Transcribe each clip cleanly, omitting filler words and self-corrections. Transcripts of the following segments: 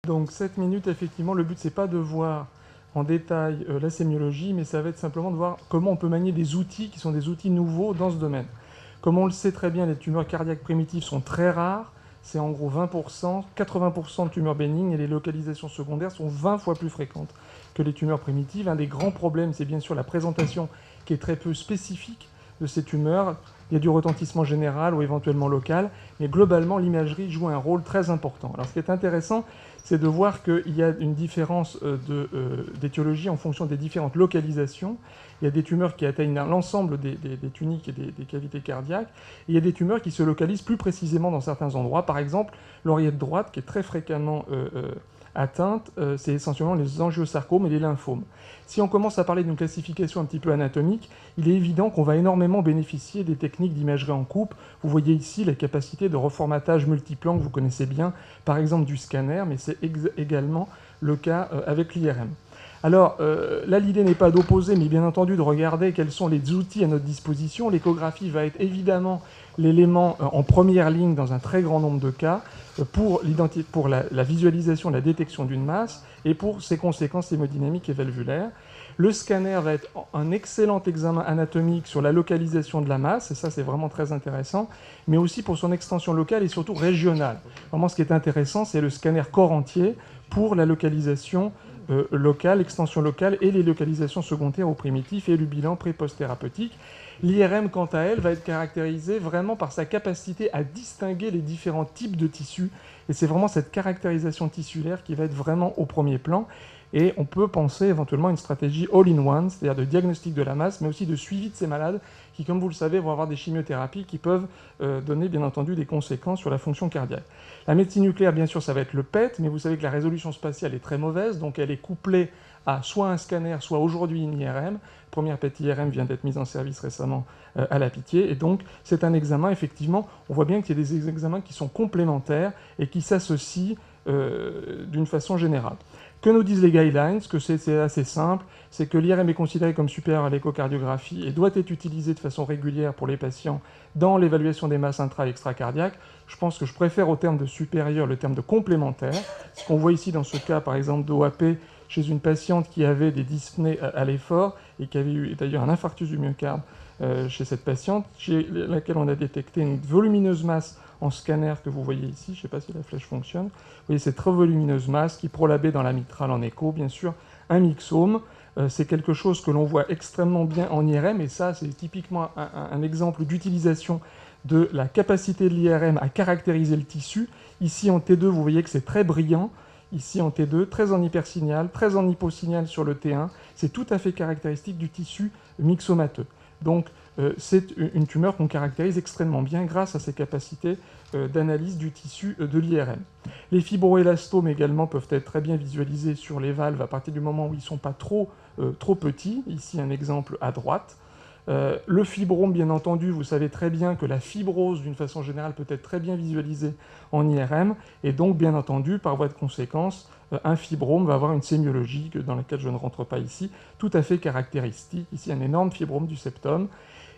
Donc 7 minutes, effectivement, le but, c'est pas de voir en détail la sémiologie, mais ça va être simplement de voir comment on peut manier des outils qui sont des outils nouveaux dans ce domaine. Comme on le sait très bien, les tumeurs cardiaques primitives sont très rares, c'est en gros 20%, 80% de tumeurs bénignes, et les localisations secondaires sont 20 fois plus fréquentes que les tumeurs primitives. Un des grands problèmes, c'est bien sûr la présentation qui est très peu spécifique de ces tumeurs. Il y a du retentissement général ou éventuellement local, mais globalement, l'imagerie joue un rôle très important. Alors, ce qui est intéressant, c'est de voir qu'il y a une différence d'étiologie en fonction des différentes localisations. Il y a des tumeurs qui atteignent l'ensemble des tuniques et des cavités cardiaques. Et il y a des tumeurs qui se localisent plus précisément dans certains endroits. Par exemple, l'oreillette droite, qui est très fréquemment atteinte, c'est essentiellement les angiosarcomes et les lymphomes. Si on commence à parler d'une classification un petit peu anatomique, il est évident qu'on va énormément bénéficier des techniques d'imagerie en coupe. Vous voyez ici la capacité de reformatage multiplan que vous connaissez bien, par exemple du scanner, mais c'est également le cas avec l'IRM. Alors, là, l'idée n'est pas d'opposer, mais bien entendu de regarder quels sont les outils à notre disposition. L'échographie va être évidemment l'élément en première ligne dans un très grand nombre de cas pour la visualisation, la détection d'une masse et pour ses conséquences hémodynamiques et valvulaires. Le scanner va être un excellent examen anatomique sur la localisation de la masse, et ça c'est vraiment très intéressant, mais aussi pour son extension locale et surtout régionale. Vraiment, ce qui est intéressant, c'est le scanner corps entier pour la localisation locale, extension locale et les localisations secondaires au primitif et le bilan pré-post-thérapeutique. L'IRM, quant à elle, va être caractérisée vraiment par sa capacité à distinguer les différents types de tissus. Et c'est vraiment cette caractérisation tissulaire qui va être vraiment au premier plan. Et on peut penser éventuellement à une stratégie all-in-one, c'est-à-dire de diagnostic de la masse, mais aussi de suivi de ces malades qui, comme vous le savez, vont avoir des chimiothérapies qui peuvent donner, bien entendu, des conséquences sur la fonction cardiaque. La médecine nucléaire, bien sûr, ça va être le PET, mais vous savez que la résolution spatiale est très mauvaise, donc elle est couplée à soit un scanner, soit aujourd'hui une IRM. La première PET-IRM vient d'être mise en service récemment à la Pitié, et donc c'est un examen, effectivement, on voit bien qu'il y a des examens qui sont complémentaires et qui s'associent d'une façon générale. Que nous disent les guidelines? Que c'est assez simple, c'est que l'IRM est considéré comme supérieur à l'échocardiographie et doit être utilisé de façon régulière pour les patients dans l'évaluation des masses intra- et extracardiaques. Je pense que je préfère au terme de supérieur le terme de complémentaire. Ce qu'on voit ici dans ce cas, par exemple, d'OAP, chez une patiente qui avait des dyspnées à l'effort et qui avait eu d'ailleurs un infarctus du myocarde chez cette patiente, chez laquelle on a détecté une volumineuse masse en scanner que vous voyez ici, je ne sais pas si la flèche fonctionne. Vous voyez cette très volumineuse masse qui prolabait dans la mitrale en écho, bien sûr, un myxome. C'est quelque chose que l'on voit extrêmement bien en IRM, et ça, c'est typiquement un exemple d'utilisation de la capacité de l'IRM à caractériser le tissu. Ici, en T2, vous voyez que c'est très brillant. Ici, en T2, très en hypersignal, très en hyposignal sur le T1. C'est tout à fait caractéristique du tissu myxomateux. Donc, c'est une tumeur qu'on caractérise extrêmement bien grâce à ses capacités d'analyse du tissu de l'IRM. Les fibroélastomes également peuvent être très bien visualisés sur les valves à partir du moment où ils ne sont pas trop petits. Ici, un exemple à droite. Le fibrome, bien entendu, vous savez très bien que la fibrose, d'une façon générale, peut être très bien visualisée en IRM, et donc, bien entendu, par voie de conséquence, un fibrome va avoir une sémiologie dans laquelle je ne rentre pas ici, tout à fait caractéristique. Ici, un énorme fibrome du septum.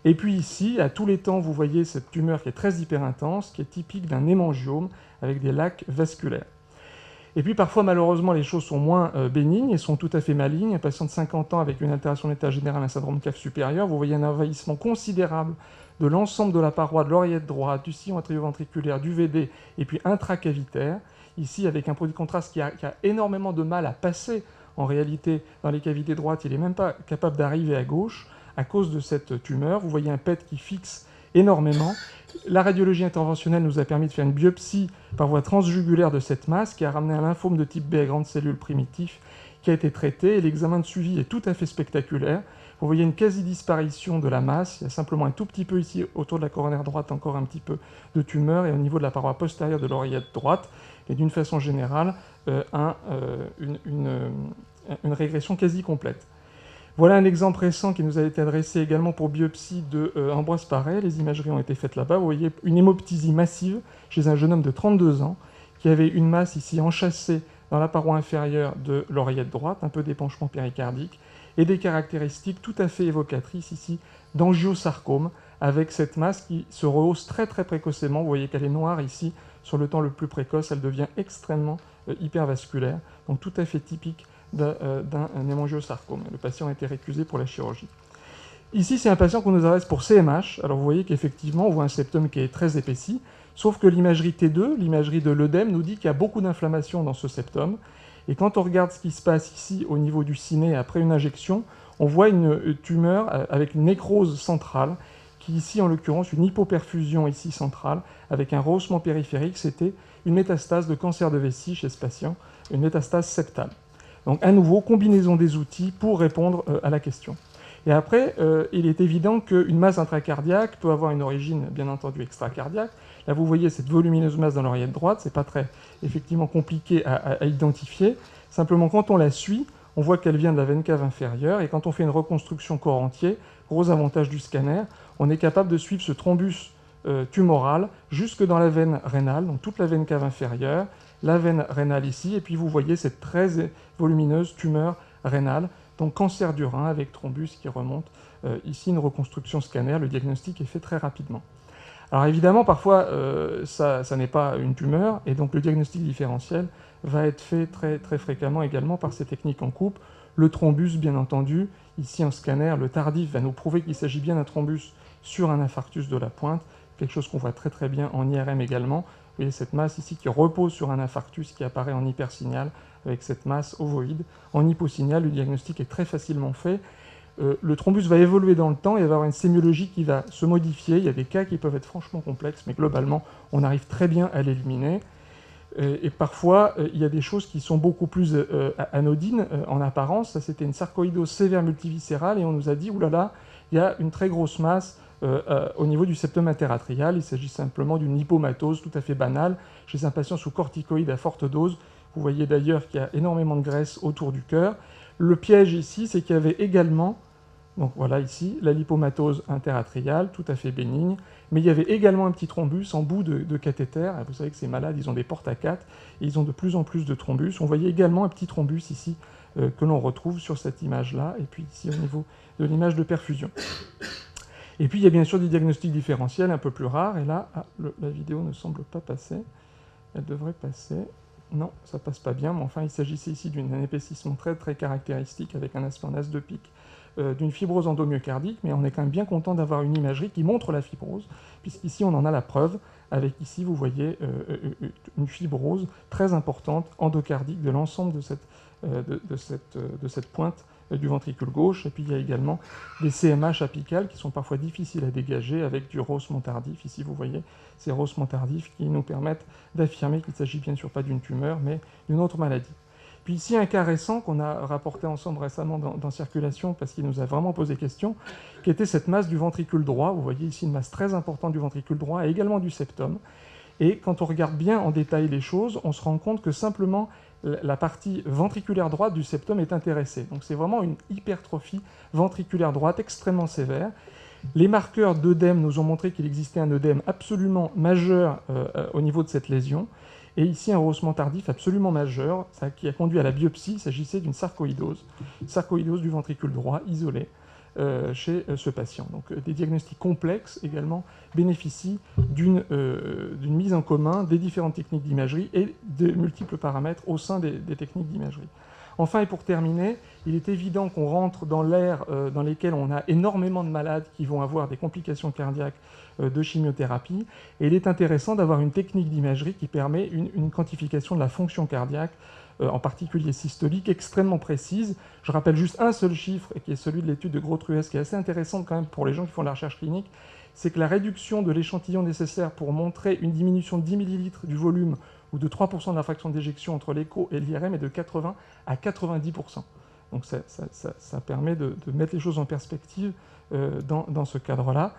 Et puis ici, à tous les temps, vous voyez cette tumeur qui est très hyperintense, qui est typique d'un hémangiome avec des lacs vasculaires. Et puis parfois, malheureusement, les choses sont moins bénignes et sont tout à fait malignes. Un patient de 50 ans avec une altération de l'état général, un syndrome cave supérieur, vous voyez un envahissement considérable de l'ensemble de la paroi de l'oreillette droite, du sillon atrioventriculaire, du VD et puis intracavitaire. Ici, avec un produit de contraste qui a énormément de mal à passer en réalité dans les cavités droites, il n'est même pas capable d'arriver à gauche à cause de cette tumeur. Vous voyez un PET qui fixe énormément. La radiologie interventionnelle nous a permis de faire une biopsie par voie transjugulaire de cette masse qui a ramené un lymphome de type B à grande cellule primitif qui a été traité, et l'examen de suivi est tout à fait spectaculaire. Vous voyez une quasi-disparition de la masse, il y a simplement un tout petit peu ici autour de la coronaire droite encore un petit peu de tumeur, et au niveau de la paroi postérieure de l'oreillette droite, et d'une façon générale, une régression quasi complète. Voilà un exemple récent qui nous a été adressé également pour biopsie de Ambroise Paré. Les imageries ont été faites là-bas. Vous voyez une hémoptysie massive chez un jeune homme de 32 ans qui avait une masse ici enchâssée dans la paroi inférieure de l'oreillette droite, un peu d'épanchement péricardique, et des caractéristiques tout à fait évocatrices ici d'angiosarcome, avec cette masse qui se rehausse très très précocement. Vous voyez qu'elle est noire ici, sur le temps le plus précoce, elle devient extrêmement hypervasculaire, donc tout à fait typique d'un hémangiosarcome. Le patient a été récusé pour la chirurgie. Ici, c'est un patient qu'on nous adresse pour CMH. Alors vous voyez qu'effectivement, on voit un septum qui est très épaissi, sauf que l'imagerie T2, l'imagerie de l'œdème, nous dit qu'il y a beaucoup d'inflammation dans ce septum. Et quand on regarde ce qui se passe ici au niveau du ciné après une injection, on voit une tumeur avec une nécrose centrale, qui ici, en l'occurrence, une hypoperfusion ici centrale, avec un rehaussement périphérique, c'était une métastase de cancer de vessie chez ce patient, une métastase septale. Donc à nouveau, combinaison des outils pour répondre à la question. Et après, il est évident qu'une masse intracardiaque peut avoir une origine, bien entendu, extracardiaque. Là, vous voyez cette volumineuse masse dans l'oreillette droite, c'est pas très, effectivement, compliqué à identifier. Simplement, quand on la suit, on voit qu'elle vient de la veine cave inférieure, et quand on fait une reconstruction corps entier, gros avantage du scanner, on est capable de suivre ce thrombus tumoral jusque dans la veine rénale, donc toute la veine cave inférieure, la veine rénale ici, et puis vous voyez cette très volumineuse tumeur rénale, donc cancer du rein avec thrombus qui remonte. Ici, une reconstruction scanner, le diagnostic est fait très rapidement. Alors évidemment, parfois, ça n'est pas une tumeur, et donc le diagnostic différentiel va être fait très, très fréquemment également par ces techniques en coupe. Le thrombus, bien entendu, ici en scanner, le tardif va nous prouver qu'il s'agit bien d'un thrombus sur un infarctus de la pointe, quelque chose qu'on voit très très bien en IRM également. Vous voyez cette masse ici qui repose sur un infarctus qui apparaît en hypersignal avec cette masse ovoïde. En hyposignal, le diagnostic est très facilement fait. Le thrombus va évoluer dans le temps et va avoir une sémiologie qui va se modifier. Il y a des cas qui peuvent être franchement complexes, mais globalement, on arrive très bien à l'éliminer. Et parfois, il y a des choses qui sont beaucoup plus anodines en apparence. Ça, c'était une sarcoïdose sévère multiviscérale et on nous a dit, oulala, il y a une très grosse masse au niveau du septum interatrial. Il s'agit simplement d'une hypomatose tout à fait banale chez un patient sous corticoïdes à forte dose. Vous voyez d'ailleurs qu'il y a énormément de graisse autour du cœur. Le piège ici, c'est qu'il y avait également, donc voilà ici, la lipomatose interatriale, tout à fait bénigne, mais il y avait également un petit thrombus en bout de cathéter. Vous savez que ces malades, ils ont des portes à 4 et ils ont de plus en plus de thrombus. On voyait également un petit thrombus ici que l'on retrouve sur cette image-là, et puis ici au niveau de l'image de perfusion. Et puis il y a bien sûr des diagnostics différentiels un peu plus rares, et là, la vidéo ne semble pas passer. Elle devrait passer. Non, ça passe pas bien, mais enfin il s'agissait ici d'un épaississement très très caractéristique avec un aspect en as de pic d'une fibrose endomyocardique, mais on est quand même bien content d'avoir une imagerie qui montre la fibrose, puisqu'ici on en a la preuve, avec ici vous voyez une fibrose très importante endocardique de l'ensemble de cette pointe du ventricule gauche, et puis il y a également des CMH apicales qui sont parfois difficiles à dégager avec du rehaussement tardif. Ici vous voyez ces rehaussements tardifs qui nous permettent d'affirmer qu'il ne s'agit bien sûr pas d'une tumeur, mais d'une autre maladie. Puis ici, un cas récent qu'on a rapporté ensemble récemment dans Circulation, parce qu'il nous a vraiment posé question, qui était cette masse du ventricule droit. Vous voyez ici une masse très importante du ventricule droit et également du septum. Et quand on regarde bien en détail les choses, on se rend compte que simplement la partie ventriculaire droite du septum est intéressée. Donc c'est vraiment une hypertrophie ventriculaire droite extrêmement sévère. Les marqueurs d'œdème nous ont montré qu'il existait un œdème absolument majeur au niveau de cette lésion. Et ici, un rehaussement tardif absolument majeur, ça, qui a conduit à la biopsie. Il s'agissait d'une sarcoïdose du ventricule droit isolée chez ce patient. Donc des diagnostics complexes également bénéficient d'une mise en commun des différentes techniques d'imagerie et de multiples paramètres au sein des techniques d'imagerie. Enfin, et pour terminer, il est évident qu'on rentre dans l'ère dans laquelle on a énormément de malades qui vont avoir des complications cardiaques de chimiothérapie, et il est intéressant d'avoir une technique d'imagerie qui permet une quantification de la fonction cardiaque, en particulier systolique, extrêmement précise. Je rappelle juste un seul chiffre, qui est celui de l'étude de Gros-Truès, qui est assez intéressante quand même pour les gens qui font de la recherche clinique, c'est que la réduction de l'échantillon nécessaire pour montrer une diminution de 10 ml du volume ou de 3% de la fraction d'éjection entre l'écho et l'IRM est de 80 à 90%. Donc ça permet de mettre les choses en perspective dans ce cadre-là.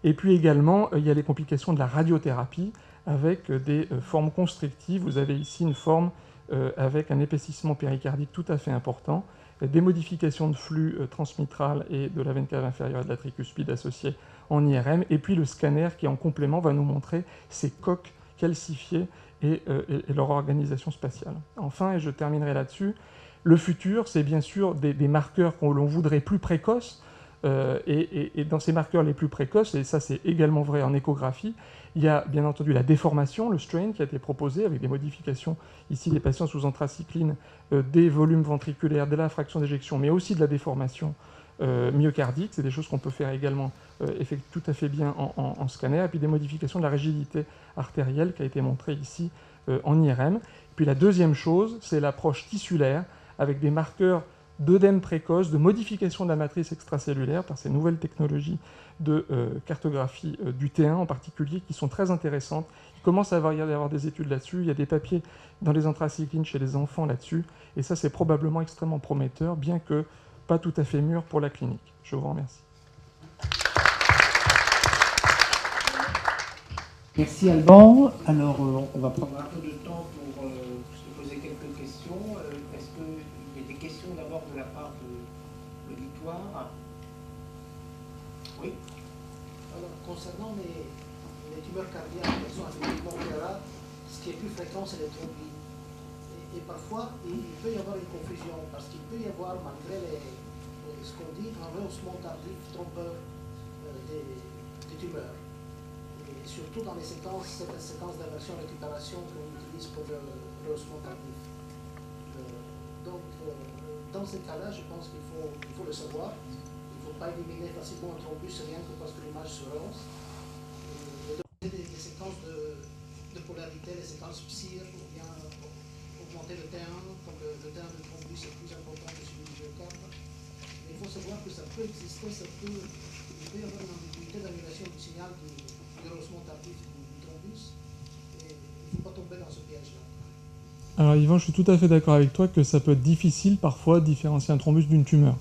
Et puis également, il y a les complications de la radiothérapie avec des formes constrictives. Vous avez ici une forme avec un épaississement péricardique tout à fait important, des modifications de flux transmitral et de la veine cave inférieure et de la tricuspide associées en IRM, et puis le scanner qui, en complément, va nous montrer ces coques calcifiées et leur organisation spatiale. Enfin, et je terminerai là-dessus, le futur, c'est bien sûr des marqueurs que l'on voudrait plus précoces, Et dans ces marqueurs les plus précoces, et ça c'est également vrai en échographie, il y a bien entendu la déformation, le strain qui a été proposé avec des modifications ici des patients sous anthracycline, des volumes ventriculaires, de la fraction d'éjection, mais aussi de la déformation myocardique. C'est des choses qu'on peut faire également tout à fait bien en scanner. Et puis des modifications de la rigidité artérielle qui a été montrée ici en IRM. Puis la deuxième chose, c'est l'approche tissulaire avec des marqueurs d'œdème précoce, de modification de la matrice extracellulaire par ces nouvelles technologies de cartographie du T1 en particulier qui sont très intéressantes. Il commence à y avoir des études là-dessus. Il y a des papiers dans les anthracyclines chez les enfants là-dessus. Et ça, c'est probablement extrêmement prometteur, bien que pas tout à fait mûr pour la clinique. Je vous remercie. Merci Alban. Alors, on va prendre un peu de temps pour se poser quelques questions. Est-ce qu'il y a des questions d'abord de la part de l'auditoire? Oui. Alors, concernant les tumeurs cardiaques, elles sont effectivement très rares. Ce qui est plus fréquent, c'est les thrombies. Et parfois, il peut y avoir une confusion, parce qu'il peut y avoir, malgré ce qu'on dit, un rehaussement tardif trompeur des tumeurs. Et surtout dans cette séquence d'inversion-récupération qu'on utilise pour le rehaussement tardif. Donc, dans ces cas-là, je pense qu'il faut le savoir. Il ne faut pas éliminer facilement un thrombus rien que parce que l'image se rehausse. Et donc, des séquences de polarité, les séquences PSIR, ou bien augmenter le T1, comme le T1 de thrombus est plus important que celui du myocarde. Mais il faut savoir que ça peut exister, il peut y avoir une ambiguïté d'annulation du signal du rehaussement tardif du thrombus, et il ne faut pas tomber dans ce piège-là. Alors Yvan, je suis tout à fait d'accord avec toi que ça peut être difficile parfois de différencier un thrombus d'une tumeur.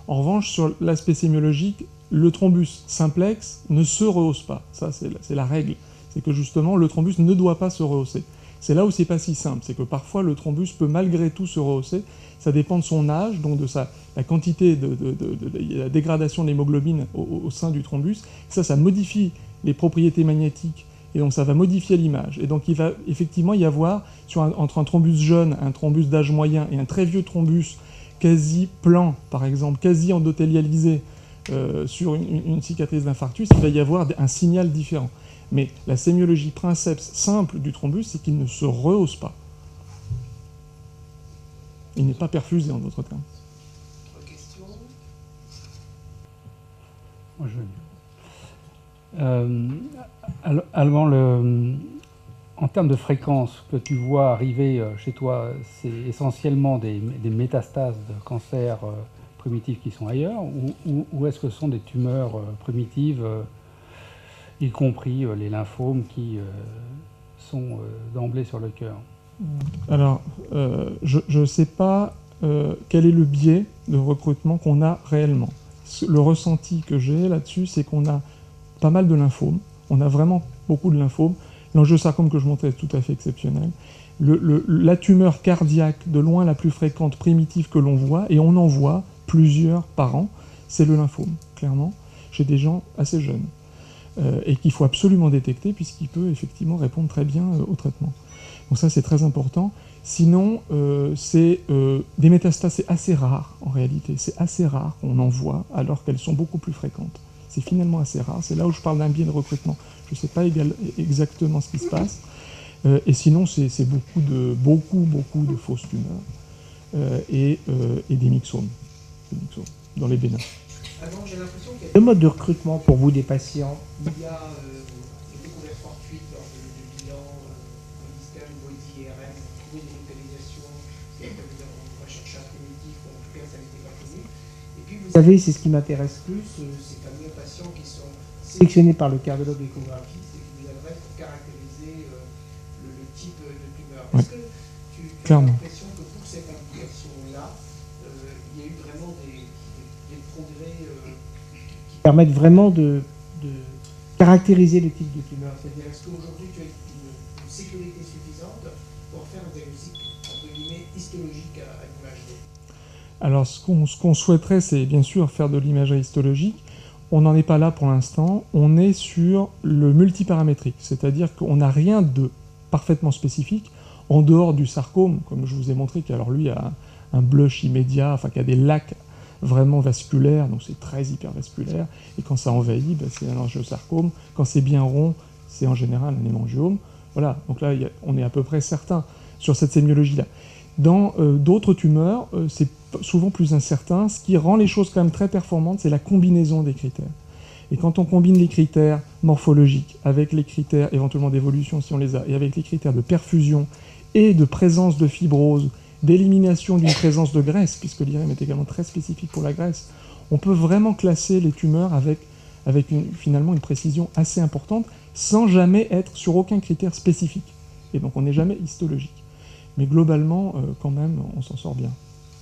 En revanche, sur l'aspect sémiologique, le thrombus simplex ne se rehausse pas. Ça, c'est la règle. C'est que justement, le thrombus ne doit pas se rehausser. C'est là où c'est pas si simple. C'est que parfois, le thrombus peut malgré tout se rehausser. Ça dépend de son âge, donc de la quantité de la dégradation de l'hémoglobine au sein du thrombus. Ça modifie les propriétés magnétiques. Et donc, ça va modifier l'image. Et donc, il va effectivement y avoir, entre un thrombus jeune, un thrombus d'âge moyen et un très vieux thrombus quasi plan, par exemple, quasi endothélialisé sur une cicatrice d'infarctus, il va y avoir un signal différent. Mais la sémiologie princeps simple du thrombus, c'est qu'il ne se rehausse pas. Il n'est pas perfusé, en d'autres termes. Autre question? Moi, Alban, en termes de fréquence que tu vois arriver chez toi, c'est essentiellement des métastases de cancer primitifs qui sont ailleurs, ou est-ce que ce sont des tumeurs primitives, y compris les lymphomes qui sont d'emblée sur le cœur? Alors, je ne sais pas quel est le biais de recrutement qu'on a réellement. Le ressenti que j'ai là-dessus, c'est qu'on a pas mal de lymphomes. On a vraiment beaucoup de lymphomes. L'angiosarcome que je montrais est tout à fait exceptionnel. La tumeur cardiaque de loin la plus fréquente, primitive que l'on voit, et on en voit plusieurs par an, c'est le lymphome, clairement, chez des gens assez jeunes. Et qu'il faut absolument détecter puisqu'il peut effectivement répondre très bien au traitement. Donc ça, c'est très important. Sinon, des métastases, c'est assez rare en réalité. C'est assez rare qu'on en voit alors qu'elles sont beaucoup plus fréquentes. C'est finalement assez rare. C'est là où je parle d'un biais de recrutement. Je ne sais pas exactement ce qui se passe. Et sinon, c'est beaucoup de fausses tumeurs et des myxomes dans les bénins. Alors, j'ai l'impression qu'il y a deux modes de recrutement pour vous des patients. Il y a des découvertes fortuites lors du bilan, Bodyscan, Body, IRM, trouver des localisations, on va chercher un primitif, ou en tout cas ça n'était pas connu. Et puis vous avez, c'est ce qui m'intéresse plus, ces fameux patients qui sont sélectionnés par le cardiologue échographiste et qui vous adressent pour caractériser le type de tumeur. Est-ce que tu as l'impression que pour cette indication-là, il y a eu vraiment des progrès qui permettent vraiment de caractériser le type de tumeur? C'est-à-dire, est-ce qu'aujourd'hui tu as une sécurité suffisante pour faire un diagnostic, entre guillemets, histologique à l'image D? Alors, ce qu'on souhaiterait, c'est bien sûr faire de l'imagerie histologique. On n'en est pas là pour l'instant. On est sur le multiparamétrique, c'est-à-dire qu'on n'a rien de parfaitement spécifique en dehors du sarcome, comme je vous ai montré, qui alors lui a un blush immédiat, enfin qui a des lacs vraiment vasculaire, donc c'est très hypervasculaire, et quand ça envahit, c'est un angiosarcome. Quand c'est bien rond, c'est en général un hémangiome. Voilà, donc là, on est à peu près certain sur cette sémiologie-là. Dans d'autres tumeurs, c'est souvent plus incertain. Ce qui rend les choses quand même très performantes, c'est la combinaison des critères. Et quand on combine les critères morphologiques avec les critères éventuellement d'évolution, si on les a, et avec les critères de perfusion et de présence de fibrose, d'élimination d'une présence de graisse, puisque l'IRM est également très spécifique pour la graisse, on peut vraiment classer les tumeurs avec finalement une précision assez importante, sans jamais être sur aucun critère spécifique. Et donc on n'est jamais histologique. Mais globalement, quand même, on s'en sort bien.